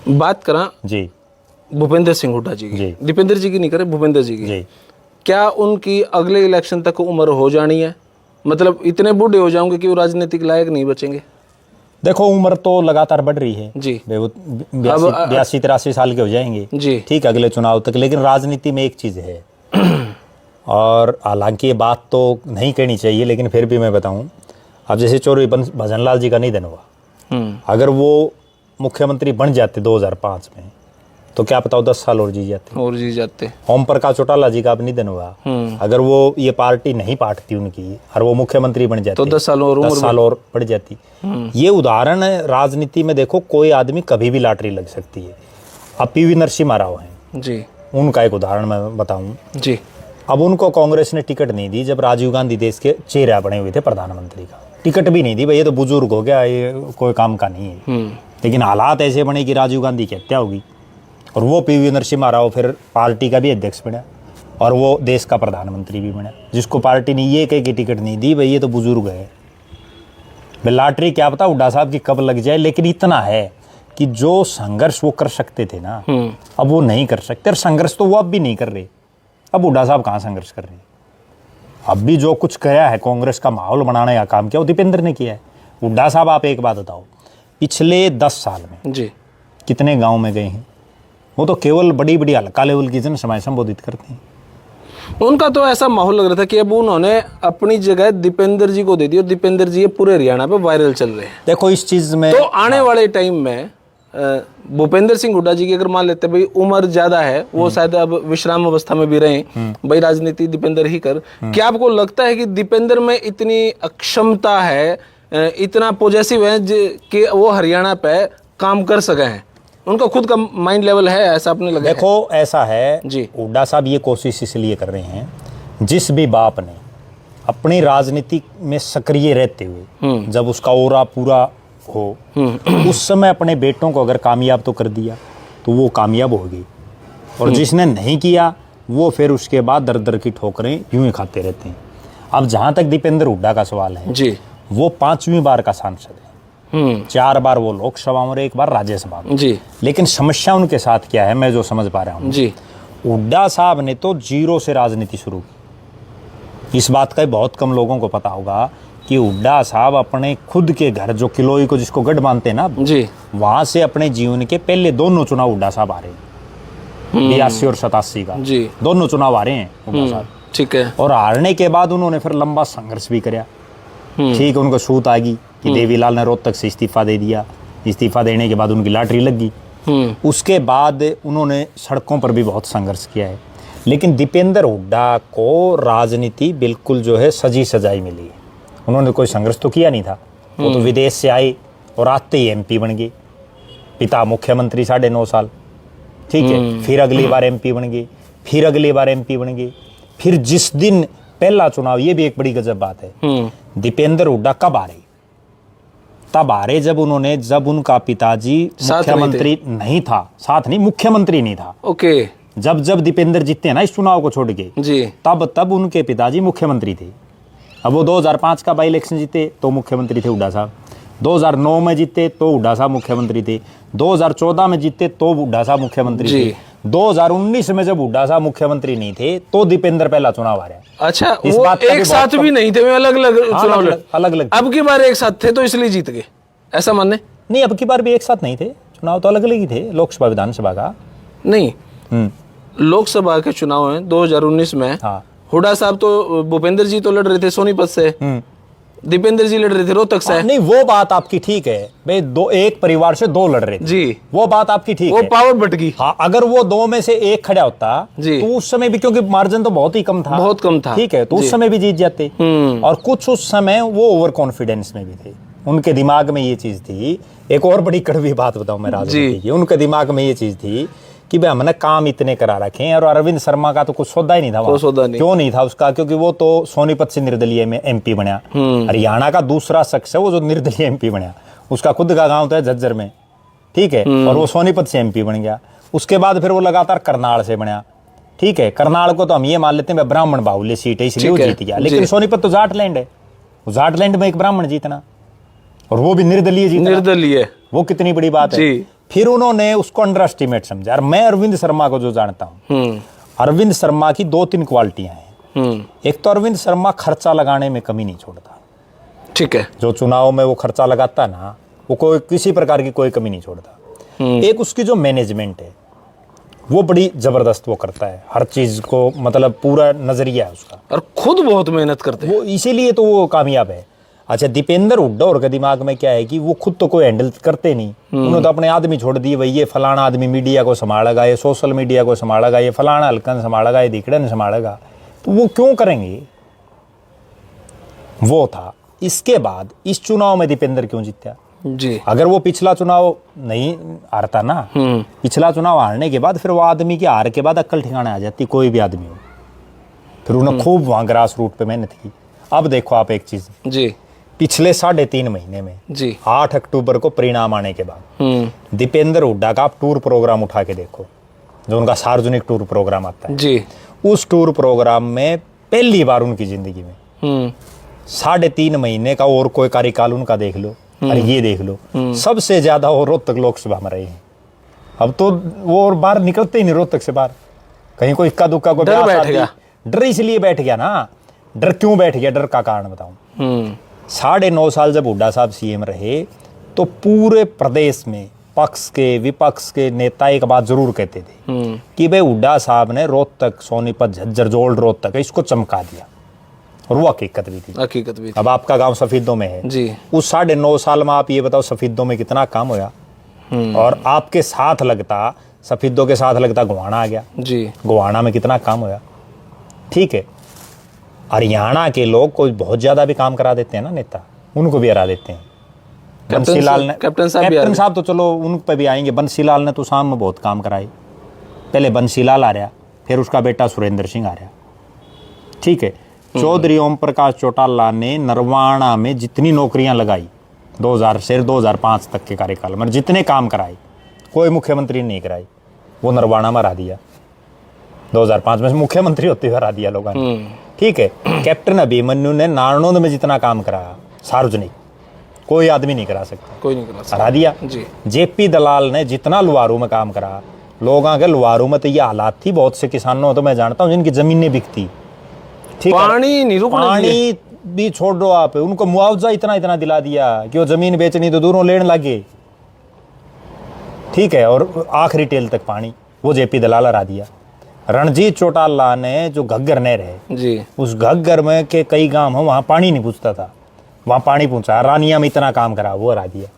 बात करा जी भूपेंद्र सिंह हुड्डा जी की, दीपेंद्र जी की नहीं करे, भूपेंद्र जी की, क्या उनकी अगले इलेक्शन तक उम्र हो जानी है? मतलब इतने बूढ़े हो जाओगे कि वो राजनीतिक लायक नहीं बचेंगे? देखो उम्र तो लगातार बढ़ रही है जी, 82-83 साल के हो जाएंगे जी, ठीक अगले चुनाव तक। लेकिन राजनीति में एक चीज है, और हालांकि ये बात तो नहीं कहनी चाहिए लेकिन फिर भी मैं बताऊं। अब जैसे चौधरी भजनलाल जी का निधन हुआ, अगर वो मुख्यमंत्री बन जाते 2005 में तो क्या पता 10 साल और जी जाते। ओम प्रकाश चौटाला जी का अब निधन हुआ, अगर वो ये पार्टी नहीं पाटती उनकी और वो मुख्यमंत्री बन जाते तो 10 साल और बढ़ जाती। ये उदाहरण है राजनीति में। देखो कोई आदमी कभी भी लॉटरी लग सकती है। अब पीवी नरसिम्हा राव हैं जी, उनका एक उदाहरण मैं बताऊं जी। अब उनको कांग्रेस ने टिकट नहीं दी जब राजीव गांधी देश के चेहरा बने हुए थे प्रधानमंत्री का, टिकट भी नहीं दी। भाई ये तो बुजुर्ग हो गया, ये कोई काम का नहीं है। लेकिन हालात ऐसे बने कि राजीव गांधी की हत्या होगी और वो पीवी नरसिम्हा राव फिर पार्टी का भी अध्यक्ष बना और वो देश का प्रधानमंत्री भी बना, जिसको पार्टी ने ये कह के टिकट नहीं दी भाई ये तो बुजुर्ग है। लॉटरी क्या पता हुड्डा साहब की कब लग जाए। लेकिन इतना है कि जो संघर्ष वो कर सकते थे ना, अब वो नहीं कर सकते। और संघर्ष तो वो अब भी नहीं कर रहे। अब हुड्डा साहब कहाँ संघर्ष कर रहे हैं? अब भी जो कुछ किया है कांग्रेस का माहौल बनाने का काम किया वो दीपेंद्र ने किया है। हुड्डा साहब आप एक बात बताओ, पिछले 10 साल में जी कितने गांव में गए हैं? वो तो केवल बड़ी बड़ी हल्का लेवल की जनसभाएं संबोधित करते हैं। उनका तो ऐसा माहौल लग रहा था कि अब उन्होंने अपनी जगह दीपेंद्र जी को दे दी और दीपेंद्र जी पूरे हरियाणा पे वायरल चल रहे हैं। देखो इस चीज में तो आने वाले टाइम में भूपेंद्र सिंह हुड्डा जी की अगर मान लेते भाई उम्र ज्यादा है, वो शायद अब विश्राम अवस्था में भी रहे, भाई राजनीति दीपेंद्र ही कर, क्या आपको लगता है कि दीपेंद्र में इतनी अक्षमता है, इतना पॉजिटिव है कि वो हरियाणा पे काम कर सके हैं? उनका खुद का माइंड लेवल है ऐसा आपने लगा? देखो ऐसा है जी, हुड्डा साहब ये कोशिश इसलिए कर रहे हैं, जिस भी बाप ने अपनी राजनीति में सक्रिय रहते हुए जब उसका ओरा पूरा हो उस समय अपने बेटों को अगर कामयाब तो कर दिया तो वो कामयाब हो गई, और जिसने नहीं किया वो फिर उसके बाद दर दर की ठोकरें यूं ही खाते रहते हैं। अब जहां तक दीपेंद्र हुड्डा का सवाल है जी, वो 5वीं बार का सांसद है, 4 बार वो लोकसभा में और 1 बार राज्यसभा में जी। लेकिन समस्या उनके साथ क्या है मैं जो समझ पा रहा हूँ जी, हुड्डा साहब ने तो जीरो से राजनीति शुरू की। इस बात का बहुत कम लोगों को पता होगा कि हुड्डा साहब अपने खुद के घर जो किलोई को जिसको गढ़ मानते हैं ना जी, वहां से अपने जीवन के पहले दोनों चुनाव हुड्डा साहब आ रहे हैं, 82 और 87 का जी, दोनों चुनाव आ रहे हैं हुड्डा साहब, ठीक है। और हारने के बाद उन्होंने फिर लंबा संघर्ष भी किया। ठीक है, उनको सूत आ गई कि देवीलाल ने रोहतक से इस्तीफा दे दिया, इस्तीफा देने के बाद उनकी लॉटरी लग गई। उसके बाद उन्होंने सड़कों पर भी बहुत संघर्ष किया है। लेकिन दीपेंद्र हुड्डा को राजनीति बिल्कुल जो है सजी सजाई मिली है। उन्होंने कोई संघर्ष तो किया नहीं था, वो तो विदेश से आए और आते ही एमपी बन गए, पिता मुख्यमंत्री 9.5 साल, ठीक है, फिर अगली बार एमपी बन गए, फिर अगली बार एमपी बन गए, फिर जिस दिन पहला चुनाव, ये भी एक बड़ी गजब बात है, दीपेंद्र हुड्डा कब आ रहे? तब आ रहे जब उनका पिताजी मुख्यमंत्री नहीं था, साथ नहीं, मुख्यमंत्री नहीं था। ओके, जब दीपेंद्र जीते हैं ना इस चुनाव को छोड़ के जी, तब उनके पिताजी मुख्यमंत्री थे। अब वो 2005 का बाई इलेक्शन जीते तो मुख्यमंत्री थे हुड्डा साहब, 2009 में जीते तो हुड्डा साहब मुख्यमंत्री थे, 2014 में जीते तो हुड्डा साहब मुख्यमंत्री थे, 2019 में जब हुड्डा साहब मुख्यमंत्री नहीं थे तो दीपेंद्र पहला चुनाव आ रहा है। अच्छा, इस वो बात एक साथ भी नहीं थे, अलग अलग अब की बार एक साथ थे तो इसलिए जीत गए, ऐसा मानने? नहीं, अब की बार भी एक साथ नहीं थे, चुनाव तो अलग अलग ही थे। लोकसभा विधानसभा का नहीं, लोकसभा के चुनाव है 2019 में। हाँ, हुड्डा साहब तो, भूपेंद्र जी तो लड़ रहे थे सोनीपत से, दीपेंद्र जी लड़ रहे थे रोहतक से। नहीं, वो बात आपकी ठीक है भाई, एक परिवार से 2 लड़ रहे थे जी, वो बात आपकी ठीक है, वो पावर बट गई। हाँ, अगर वो 2 में से एक खड़ा होता जी, तो उस समय भी, क्योंकि मार्जिन तो बहुत ही कम था, बहुत कम था, ठीक है, तो उस समय भी जीत जाते। और कुछ उस समय वो ओवर कॉन्फिडेंस में भी थे, उनके दिमाग में ये चीज थी। एक और बड़ी कड़वी बात बताऊं मैं राजनीति की, उनके दिमाग में ये चीज थी कि भाई हमने काम इतने करा रखे हैं, और अरविंद शर्मा का तो कुछ सौदा ही नहीं था, क्यों नहीं था उसका? क्योंकि वो तो सोनीपत से निर्दलीय में एमपी बना। हरियाणा का दूसरा शख्स है वो जो निर्दलीय एमपी बना, उसका खुद का गांव तो है झज्जर में, ठीक है, और वो सोनीपत से एमपी बन गया। उसके बाद फिर वो लगातार करनाल से बना, ठीक है, करनाल को तो हम ये मान लेते हैं ब्राह्मण बाहुल्य सीट है इसलिए वो जीत गया। लेकिन सोनीपत तो जाटलैंड है, जाटलैंड में एक ब्राह्मण जीतना, और वो भी निर्दलीय जीतना, निर्दलीय, वो कितनी बड़ी बात है। फिर उन्होंने उसको अंडर एस्टिमेट समझा। और मैं अरविंद शर्मा को जो जानता हूँ, अरविंद शर्मा की 2-3 क्वालिटियां हैं। एक तो अरविंद शर्मा खर्चा लगाने में कमी नहीं छोड़ता। ठीक है। जो चुनाव में वो खर्चा लगाता ना, वो कोई किसी प्रकार की कोई कमी नहीं छोड़ता। एक उसकी जो मैनेजमेंट है वो बड़ी जबरदस्त वो करता है, हर चीज को मतलब पूरा नजरिया है उसका, और खुद बहुत मेहनत करते हैं वो, इसीलिए तो वो कामयाब है। अच्छा, दीपेंद्र हुड्डा और के दिमाग में क्या है कि वो खुद तो कोई हैंडल करते नहीं, उन्होंने तो अपने आदमी छोड़ दिए, भाई ये फलाना आदमी मीडिया को संभालेगा, ये सोशल मीडिया को संभालेगा, ये फलाना हल्कन संभालेगा, ये दिखड़न संभालेगा, तो वो क्यों करेंगे? वो था। इसके बाद इस चुनाव में दीपेंद्र क्यों जीता जी? अगर वो पिछला चुनाव नहीं हारता ना, पिछला चुनाव हारने के बाद फिर वो आदमी की हार के बाद अक्ल ठिकाने आ जाती, कोई भी आदमी हो। फिर उन्होंने खूब वहां ग्रास रूट पे मेहनत की। अब देखो आप एक चीज जी, पिछले 3.5 महीने में जी 8 अक्टूबर को परिणाम आने के बाद दीपेंद्र हुड्डा का आप टूर प्रोग्राम उठा के देखो, जो उनका सार्वजनिक टूर प्रोग्राम आता है जी, उस टूर प्रोग्राम में पहली बार उनकी जिंदगी में 3.5 महीने का और कोई कार्यकाल उनका देख लो और ये देख लो, सबसे ज्यादा वो रोहतक लोकसभा में रहे हैं। अब तो वो और बाहर निकलते ही नहीं रोहतक से बाहर, कहीं कोई इक्का दुक्का को डर बैठ गया। डर इसलिए बैठ गया ना, डर क्यों बैठ गया, डर का कारण बताऊं। 9.5 साल जब हुड्डा साहब सीएम रहे तो पूरे प्रदेश में पक्ष के विपक्ष के नेता एक बात जरूर कहते थे कि भाई हुड्डा साहब ने रोहतक, सोनीपत, झज्जर, जोड़ रोहतक इसको चमका दिया, और वो हकीकत भी थी। हकीकत भी थी। अब आपका गांव सफीदों में है जी, उस 9.5 साल में आप ये बताओ सफीदों में कितना काम होया, और आपके साथ लगता, सफीदों के साथ लगता गोवाना आ गया जी, गोवाना में कितना काम होया। ठीक है, हरियाणा के लोग कोई बहुत ज्यादा भी काम करा देते हैं ना नेता, उनको भी हरा देते हैं। बंसीलाल ने, कैप्टन साहब तो चलो उन पर भी आएंगे, बंसीलाल ने तो शाम में बहुत काम कराए। पहले बंसीलाल आ रहा, फिर उसका बेटा सुरेंद्र सिंह आ रहा। ठीक है, चौधरी ओम प्रकाश चौटाला ने नरवाणा में जितनी नौकरियां लगाई 2000 से 2005 तक के कार्यकाल में, जितने काम कराए कोई मुख्यमंत्री ने नहीं कराई, वो नरवाणा में हरा दिया। 2005 में मुख्यमंत्री होते हुए हरा दिया लोगों ने। ठीक है, कैप्टन अभिमन्यु ने नारनौंद में जितना काम कराया सार्वजनिक, कोई आदमी नहीं करा सकता, कोई नहीं करा सकता, हरा दिया। जी, जेपी दलाल ने जितना लुहारू में काम करा, लोगों के लुहारू में तो ये हालात थी, बहुत से किसानों तो मैं जानता हूँ जिनकी जमीनें बिकती, ठीक है, पानी नहीं रुकने दिए। पानी भी छोड़ दो आप, उनको मुआवजा इतना इतना दिला दिया कि वो जमीन बेचनी तो दूरों लेने लगे। ठीक है, और आखिरी टेल तक पानी, वो जेपी दलाल हरा दिया। रणजीत चौटाला ने जो घग्गर नहर है जी, उस घग्गर में के कई गांव हैं वहां पानी नहीं पूछता था, वहां पानी पहुंचा। रानिया में इतना काम करा, वो हरा दिया।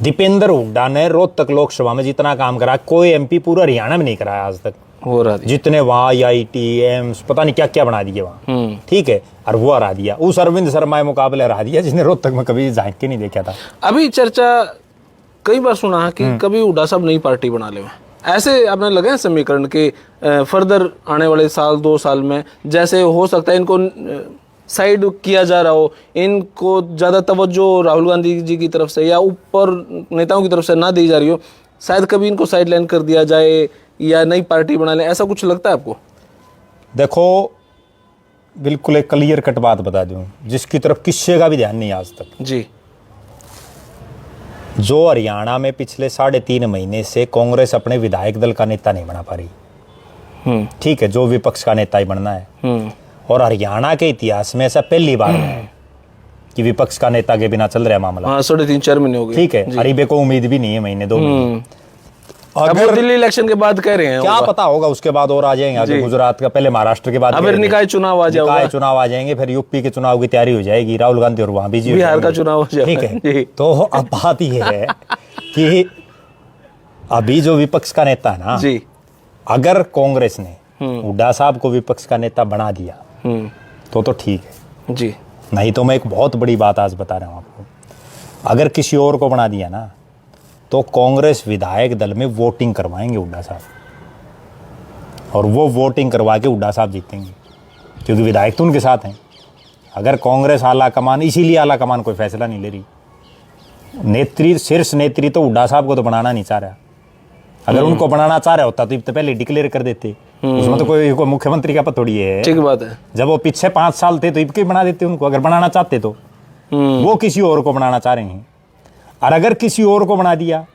दीपेंद्र हुड्डा ने रोहतक लोकसभा में जितना काम करा कोई एमपी पूरा हरियाणा में नहीं कराया आज तक, वो हरा दिया। जितने वहां IIT एम्स पता नहीं क्या क्या बना दिए वहां। ठीक है, और वो हरा दिया। उस अरविंद शर्मा के मुकाबले हरा दिया जिसने रोहतक में कभी झांक के नहीं देखा था। अभी चर्चा कई बार सुना है कि कभी हुड्डा साहब नई पार्टी बना ले, ऐसे आपने लगे हैं समीकरण के फर्दर आने वाले 1-2 साल में जैसे हो सकता है इनको साइड किया जा रहा हो, इनको ज़्यादा तवज्जो राहुल गांधी जी की तरफ से या ऊपर नेताओं की तरफ से ना दी जा रही हो, शायद कभी इनको साइड लाइन कर दिया जाए या नई पार्टी बना लें, ऐसा कुछ लगता है आपको? देखो, बिल्कुल एक क्लियर कट बात बता दूं जिसकी तरफ किसी का भी ध्यान नहीं आज तक। जी, जो हरियाणा में पिछले 3.5 महीने से कांग्रेस अपने विधायक दल का नेता नहीं बना पा रही। ठीक है, जो विपक्ष का नेता ही बनना है, और हरियाणा के इतिहास में ऐसा पहली बार है कि विपक्ष का नेता के बिना चल रहा है मामला। 3.5-4 महीने हो गए। ठीक है, हरीबे को उम्मीद भी नहीं है, महीने 2 महीने। अगर दिल्ली इलेक्शन के बाद कह रहे हैं, क्या पता होगा उसके बाद और आ जाएंगे आगे, गुजरात का, पहले महाराष्ट्र के बाद अब निकाय चुनाव आ जाएगा, निकाय चुनाव आ जाएंगे, फिर यूपी के चुनाव की तैयारी हो जाएगी, राहुल गांधी और वहां बीजेपी, बिहार का चुनाव हो जाएगा। ठीक है, तो अब बात यह है कि अभी जो विपक्ष का नेता है ना जी, अगर कांग्रेस ने हुड्डा साहब को विपक्ष का नेता बना दिया तो ठीक है जी, नहीं तो मैं एक बहुत बड़ी बात आज बता रहा हूं आपको, अगर किसी और को बना दिया ना तो कांग्रेस विधायक दल में वोटिंग करवाएंगे हुड्डा साहब, और वो वोटिंग करवा के हुड्डा साहब जीतेंगे, क्योंकि विधायक तो उनके साथ हैं। अगर कांग्रेस आला कमान, इसीलिए आला कमान कोई फैसला नहीं ले रही, नेत्री, शीर्ष नेत्री तो हुड्डा साहब को तो बनाना नहीं चाह रहा। अगर उनको बनाना चाह रहा होता तो पहले डिक्लेयर कर देते, उसमें तो कोई मुख्यमंत्री का पद थोड़ी है। ठीक बात है, जब वो पीछे 5 साल थे तो इबके बना देते उनको, अगर बनाना चाहते तो। वो किसी और को बनाना चाह रहे हैं, और अगर किसी और को बना दिया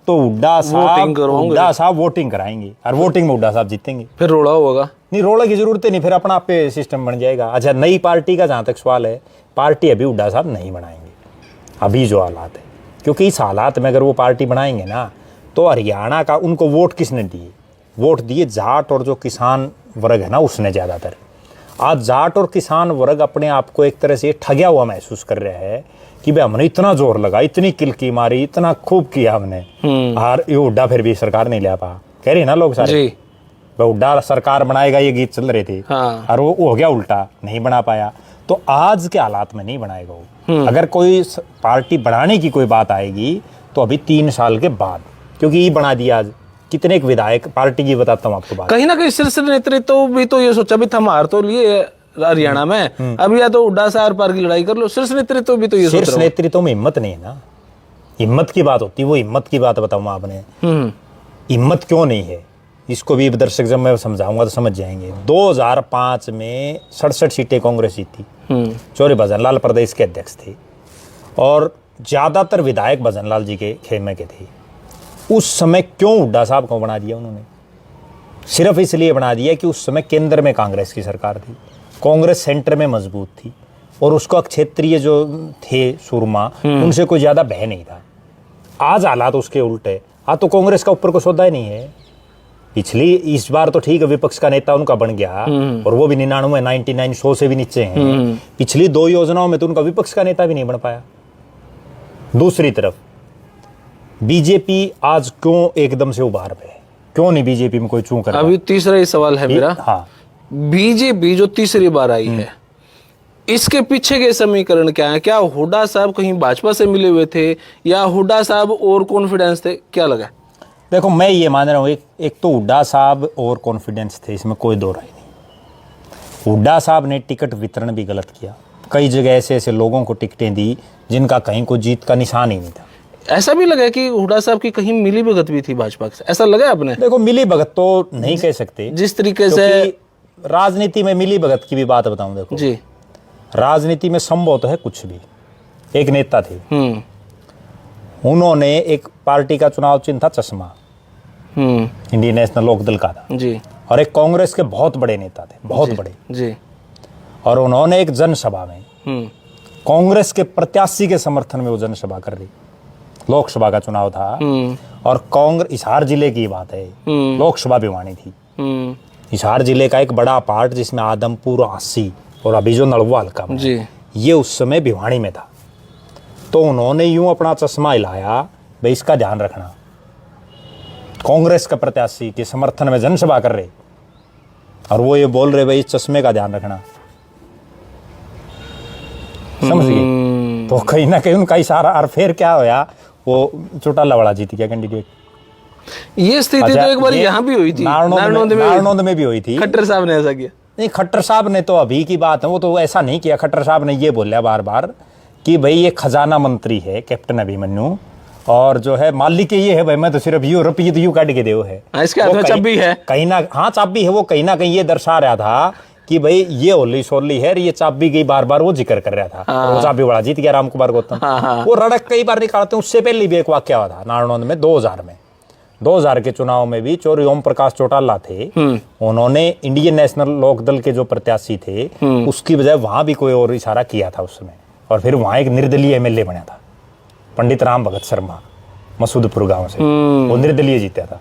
तो हुड्डा साहब वोटिंग कराएंगे और वोटिंग में हुड्डा साहब जीतेंगे, फिर रोड़ा होगा। नहीं, रोड़ा की जरूरत ही नहीं, फिर अपना आप पे सिस्टम बन जाएगा। अच्छा, नई पार्टी का जहाँ तक सवाल है, पार्टी अभी हुड्डा साहब नहीं बनाएंगे अभी जो हालात है, क्योंकि इस हालात में अगर वो पार्टी बनाएंगे ना तो हरियाणा का उनको वोट किसने दिए? वोट दिए जाट और जो किसान वर्ग है ना उसने ज़्यादातर। आज जाट और किसान वर्ग अपने आप को एक तरह से ठगया हुआ महसूस कर रहा है कि भाई हमने इतना जोर लगा, इतनी किलकी मारी, इतना खूब किया हमने, और ये हुड्डा फिर भी सरकार नहीं ले पा, कह रहे ना लोग सारे, भाई हुड्डा सरकार बनाएगा, ये गीत चल रहे थे। हाँ। और वो हो गया उल्टा, नहीं बना पाया। तो आज के हालात में नहीं बनाएगा वो। अगर कोई पार्टी बनाने की कोई बात आएगी तो अभी 3 साल के बाद, क्योंकि ये बना दिया आज कितने एक विधायक पार्टी की, बताता हूँ आपको बात। कहीं ना कहीं शीर्ष नेतृत्व भी तो ये सोचा भी हम हार तो लिए हरियाणा में, अब या तो हुड्डा से आर पार की लड़ाई कर लो। शीर्ष नेतृत्व भी तो ये सोच रहा है। शीर्ष नेतृत्व में हिम्मत नहीं है ना, हिम्मत की बात होती है, वो हिम्मत की बात बताऊँ आपने, हिम्मत क्यों नहीं है इसको भी दर्शक जब मैं समझाऊंगा तो समझ जाएंगे। 2005 में 67 सीटें कांग्रेस जीती, चौधरी भजनलाल प्रदेश के अध्यक्ष थे और ज्यादातर विधायक भजनलाल जी के खेमे के थे। उस समय क्यों हुड्डा साहब को बना दिया उन्होंने? सिर्फ इसलिए बना दिया कि उस समय केंद्र में कांग्रेस की सरकार थी, कांग्रेस सेंटर में मजबूत थी और उसका क्षेत्रीय जो थे सुरमा, उनसे कोई ज्यादा भय नहीं था। आज हालात उसके उल्टे। आज तो कांग्रेस का ऊपर को सौदा ही नहीं है। पिछली इस बार तो ठीक है, विपक्ष का नेता उनका बन गया और वो भी 99 100 से भी नीचे हैं। पिछली 2 योजनाओं में तो उनका विपक्ष का नेता भी नहीं बन पाया। दूसरी तरफ बीजेपी आज क्यों एकदम से उभार पे, क्यों नहीं बीजेपी में कोई चूं कर रहा? अभी तीसरा ही सवाल है मेरा। हाँ, बीजेपी जो तीसरी बार आई है, इसके पीछे के समीकरण क्या है? क्या हुड्डा साहब कहीं भाजपा से मिले हुए थे या हुड्डा साहब और कॉन्फिडेंस थे? क्या लगा? देखो, मैं ये मान रहा हूँ एक तो हुड्डा साहब और कॉन्फिडेंस थे, इसमें कोई दो राय नहीं। हुड्डा साहब ने टिकट वितरण भी गलत किया, कई जगह ऐसे ऐसे लोगों को टिकटें दी जिनका कहीं को जीत का निशान ही नहीं था। ऐसा भी लगा कि हुड्डा साहब की कहीं मिली भगत भी थी भाजपा से, ऐसा लगा आपने? देखो, मिली भगत तो नहीं कह सकते, जिस तरीके से राजनीति में मिली भगत की भी बात बताऊं। देखो जी, राजनीति में संभव तो है कुछ भी। एक नेता थे, उन्होंने एक पार्टी का चुनाव चिन्ह था चश्मा, इंडियन नेशनल लोकदल का था जी, और एक कांग्रेस के बहुत बड़े नेता थे, बहुत बड़े जी, और उन्होंने एक जनसभा में कांग्रेस के प्रत्याशी के समर्थन में वो जनसभा कर रही। लोकसभा का चुनाव था और कांग्रेस, हिसार जिले की बात है, लोकसभा भिवानी थी। हिसार जिले का एक बड़ा पार्ट जिसमें आदमपुर, आसी और अभी जो नलवा हल्का में जी, ये उस समय भिवानी में था। तो उन्होंने यूं अपना चश्मा हिलाया, भाई इसका ध्यान रखना। कांग्रेस का प्रत्याशी के समर्थन में जनसभा कर रहे और वो ये बोल रहे भाई इस चश्मे का ध्यान रखना। समझ गए? तो कहीं ना कहीं उनका इशारा, और फिर क्या होया, वो चौटाला वाला जीत गया कैंडिडेट। ये स्थिति तो एक बार यहाँ भी हुई थी, नारनौंद में भी हुई थी। खट्टर साहब ने ऐसा किया? नहीं, खट्टर साहब ने तो अभी की बात है, वो तो ऐसा नहीं किया। खट्टर साहब ने ये बोला बार बार कि भाई ये खजाना मंत्री है कैप्टन अभिमन्यु, और जो है मालिक ये है भाई, मैं तो सिर्फ यू काट के दे है। इसके हाथ में चाबी है कहीं ना, हाँ चाबी है। वो कहीं ना कहीं ये दर्शा रहा था कि भाई ये होली सोली है, ये चाबी की बार बार वो जिक्र कर रहा था। वो चाबी वाला जीत गया राम कुमार गौतम। वो रड़क कई बार निकालते हैं। उससे पहले भी एक वाक्य हुआ था नारनौंद में 2000 के चुनाव में भी चौधरी ओम प्रकाश चौटाला थे, उन्होंने इंडियन नेशनल लोकदल के जो प्रत्याशी थे उसकी बजाय वहां भी कोई और इशारा किया था उस समय, और फिर वहां एक निर्दलीय एमएलए बना था पंडित राम भगत शर्मा, मसूदपुर गांव से, वो निर्दलीय जीता था।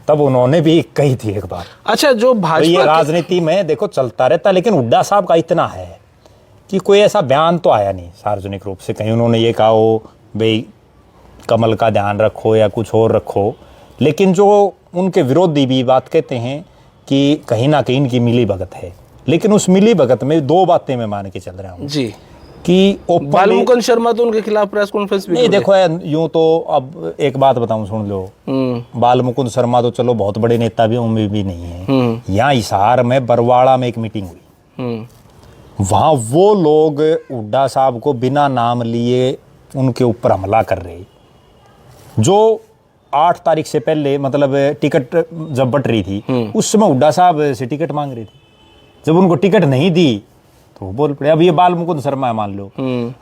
तब उन्होंने भी कही थी एक बार। अच्छा, जो भाजपा, ये राजनीति में देखो चलता रहता, लेकिन हुड्डा साहब का इतना है कि कोई ऐसा बयान तो आया नहीं सार्वजनिक रूप से, कहीं उन्होंने ये कहा हो भाई कमल का ध्यान रखो या कुछ और रखो। लेकिन जो उनके विरोधी भी बात कहते हैं कि कहीं ना कहीं इनकी मिली भगत है, लेकिन उस मिली भगत में 2 बातें मैं मान के चल रहा हूँ जी, कि बालमुकुंद शर्मा तो उनके खिलाफ प्रेस कॉन्फ्रेंस भी नहीं। देखो यूं तो अब एक बात बताऊं, सुन लो, बालमुकुंद शर्मा तो चलो बहुत बड़े नेता भी उनमें भी नहीं है। यहाँ हिसार में बरवाड़ा में एक मीटिंग हुई, वहां वो लोग हुड्डा साहब को बिना नाम लिए उनके ऊपर हमला कर रहे, जो 8 तारीख से पहले, मतलब टिकट जब बट रही थी उस समय हुड्डा साहब से टिकट मांग रहे थे। जब उनको टिकट नहीं दी तो वो बोल पड़े। अब ये बाल मुकुंद शर्मा है मान लो,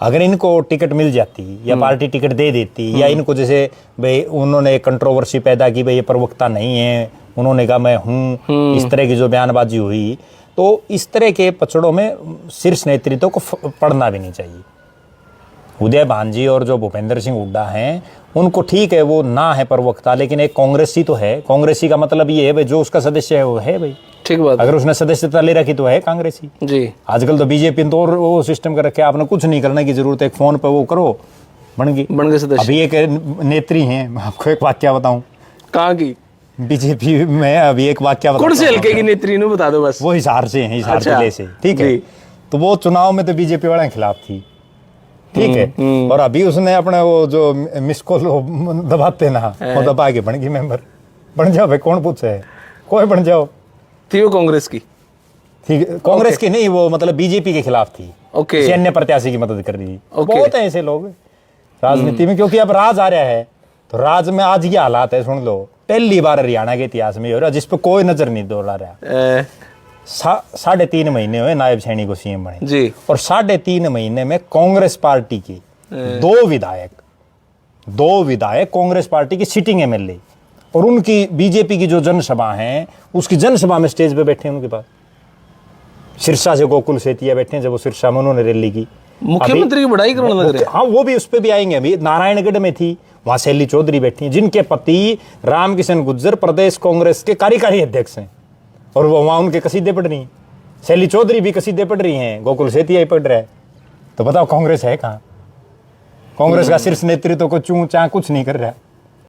अगर इनको टिकट मिल जाती या पार्टी टिकट दे देती, या इनको जैसे भाई उन्होंने कंट्रोवर्सी पैदा की, भाई ये प्रवक्ता नहीं है, उन्होंने कहा मैं हूँ, इस तरह की जो बयानबाजी हुई, तो इस तरह के पचड़ों में शीर्ष नेतृत्व को पड़ना भी नहीं चाहिए। उदय भानजी और जो भूपेंद्र सिंह हुड्डा हैं, उनको ठीक है वो ना है प्रवक्ता, लेकिन एक कांग्रेसी तो है। कांग्रेसी का मतलब ये है भाई जो उसका सदस्य है वो है भाई, ठीक बात। अगर उसने सदस्यता ले रखी तो है कांग्रेसी जी। आजकल तो बीजेपी तो और वो सिस्टम कर रखे, आपने कुछ नहीं करने की जरूरत है, एक फोन पे वो करो, बन गए सदस्य। अभी एक नेत्री हैं, मैं आपको एक वाक्य बताऊं। कहाँ की? बीजेपी में अभी एक वाक्य बताऊं। कौन से हल्के की नेत्री ने बता दो बस। वो हिसार से हैं, हिसार जिले से, ठीक है। तो वो चुनाव में तो बीजेपी वाले के खिलाफ थी, ठीक है। और अभी उसने अपने वो जो मिस कॉल दबाते ना, वो दबा के बन गई मेंबर। बन जाओ भाई, कौन पूछे है, कोई बन जाओ। थी वो कांग्रेस की? ठीक है, कांग्रेस की नहीं, वो मतलब बीजेपी के खिलाफ थी। ओके। अन्य प्रत्याशी की मदद कर रही थी। बहुत है ऐसे लोग राजनीति में, क्योंकि अब राज आ रहा है, तो राज में आज ये हालात है, सुन लो। पहली बार हरियाणा के इतिहास में हो रहा जिस पे कोई नजर नहीं दौड़ा रहा। 3.5 महीने हुए नायब सैनी को सीएम बने जी, और 3.5 महीने में कांग्रेस पार्टी की 2 विधायक कांग्रेस पार्टी की सिटिंग एमएलए, और उनकी बीजेपी की जो जनसभा है, उसकी जनसभा में स्टेज पे बैठे हैं उनके पास। सिरसा से गोकुल सेतिया बैठे हैं, जब वो सिरसा में उन्होंने रैली की। मुख्यमंत्री की बड़ाई करने लग रहे हैं। हाँ, वो भी उस पर भी आएंगे। अभी नारायणगढ़ में थी, वहां शैली चौधरी बैठी हैं, जिनके पति रामकिशन गुर्जर प्रदेश कांग्रेस के कार्यकारी अध्यक्ष हैं, और वो वहां उनके कसीदे पढ़ रही हैं। शैली चौधरी भी कसीदे पढ़ रही हैं, गोकुल सेतिया ही पढ़ रहा है। तो बताओ कांग्रेस है कहाँ? कांग्रेस का शीर्ष नेतृत्व को चूं चां कुछ नहीं कर रहा है।